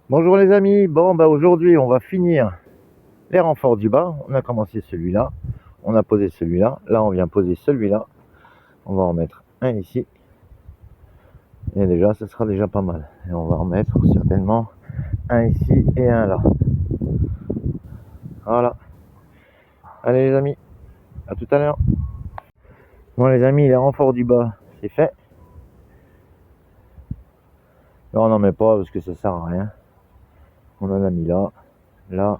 Bonjour les amis, bon bah aujourd'hui on va finir les renforts du bas. On a commencé celui-là, on a posé celui-là, là on vient poser celui-là. On va en remettre un ici. Et déjà ça sera déjà pas mal. Et on va remettre certainement un ici et un là. Voilà. Allez les amis, à tout à l'heure. Bon les amis, les renforts du bas, c'est fait. Là on n'en met pas parce que ça sert à rien. On en a mis là, là,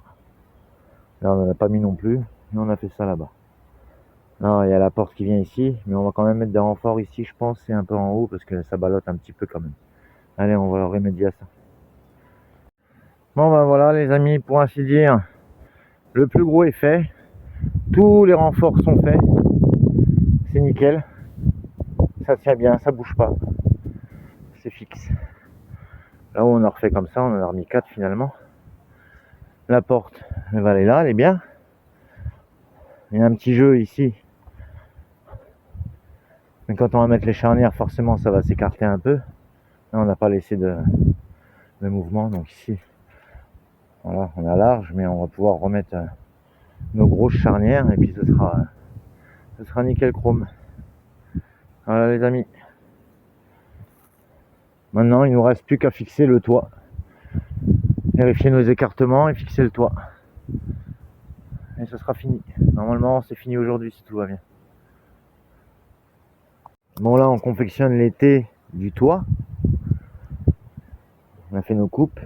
là on n'en a pas mis non plus. Et on a fait ça là-bas. Non, il y a la porte qui vient ici, mais on va quand même mettre des renforts ici, je pense, c'est un peu en haut parce que ça ballotte un petit peu quand même. Allez, on va remédier à ça. Bon ben voilà les amis, pour ainsi dire, le plus gros est fait. Tous les renforts sont faits. C'est nickel. Ça tient bien, ça bouge pas. C'est fixe. Là où on a refait comme ça, on en a remis 4 finalement. La porte, elle va aller là, elle est bien. Il y a un petit jeu ici. Mais quand on va mettre les charnières, forcément ça va s'écarter un peu. Là, on n'a pas laissé de mouvement, donc ici, voilà, on a large, mais on va pouvoir remettre nos grosses charnières et puis ce sera nickel chrome. Voilà les amis. Maintenant il nous reste plus qu'à fixer le toit. Vérifier nos écartements et fixer le toit. Et ce sera fini. Normalement c'est fini aujourd'hui si tout va bien. Bon là on confectionne les T du toit. On a fait nos coupes.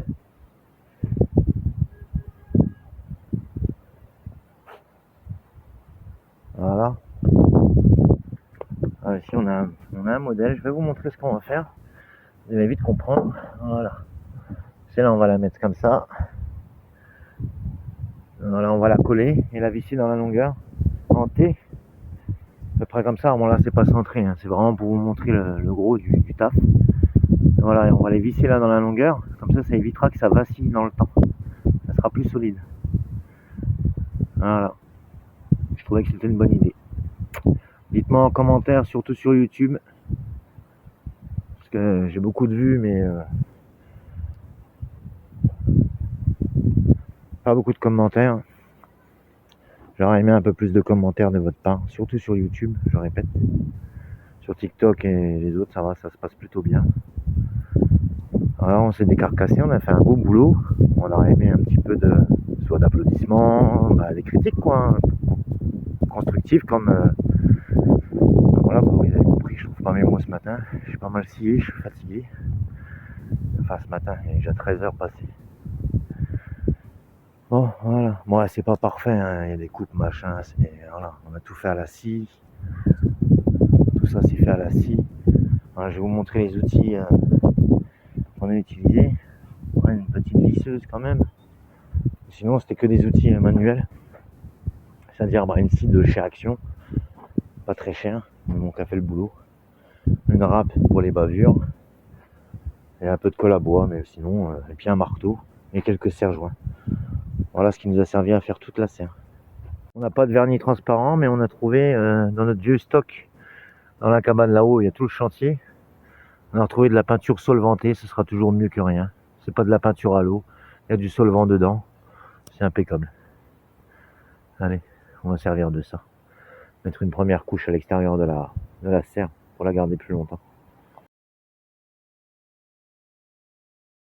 Voilà. Ah, ici on a un modèle. Je vais vous montrer ce qu'on va faire. Vous allez vite comprendre. Voilà. Celle-là on va la mettre comme ça. Voilà, on va la coller et la visser dans la longueur en T. À peu près comme ça. Bon là c'est pas centré, hein. C'est vraiment pour vous montrer le gros du taf. Voilà, et on va les visser là dans la longueur. Comme ça évitera que ça vacille dans le temps. Ça sera plus solide. Voilà. Je trouvais que c'était une bonne idée. Dites-moi en commentaire, surtout sur YouTube. Parce que j'ai beaucoup de vues, mais pas beaucoup de commentaires. J'aurais aimé un peu plus de commentaires de votre part, surtout sur YouTube, je répète. Sur TikTok et les autres, ça va, ça se passe plutôt bien. Alors on s'est décarcassé, on a fait un beau boulot. On aurait aimé un petit peu soit d'applaudissements, des critiques quoi, constructives comme voilà, vous avez compris, je trouve pas mes mots ce matin. Je suis pas mal scié, je suis fatigué. Enfin ce matin, il est déjà 13h passées. Bon voilà, moi c'est pas parfait, hein. Il y a des coupes machin, voilà, on a tout fait à la scie. Tout ça c'est fait à la scie. Voilà, je vais vous montrer les outils qu'on a utilisés. Ouais, une petite visseuse quand même. Sinon c'était que des outils manuels. C'est-à-dire une scie de chez Action. Pas très cher, donc a fait le boulot. Une râpe pour les bavures. Et un peu de colle à bois, mais sinon, et puis un marteau et quelques serre-joints. Voilà ce qui nous a servi à faire toute la serre. On n'a pas de vernis transparent, mais on a trouvé dans notre vieux stock, dans la cabane là-haut, il y a tout le chantier. On a retrouvé de la peinture solvantée, ce sera toujours mieux que rien. C'est pas de la peinture à l'eau, il y a du solvant dedans. C'est impeccable. Allez, on va servir de ça. Mettre une première couche à l'extérieur de la serre pour la garder plus longtemps.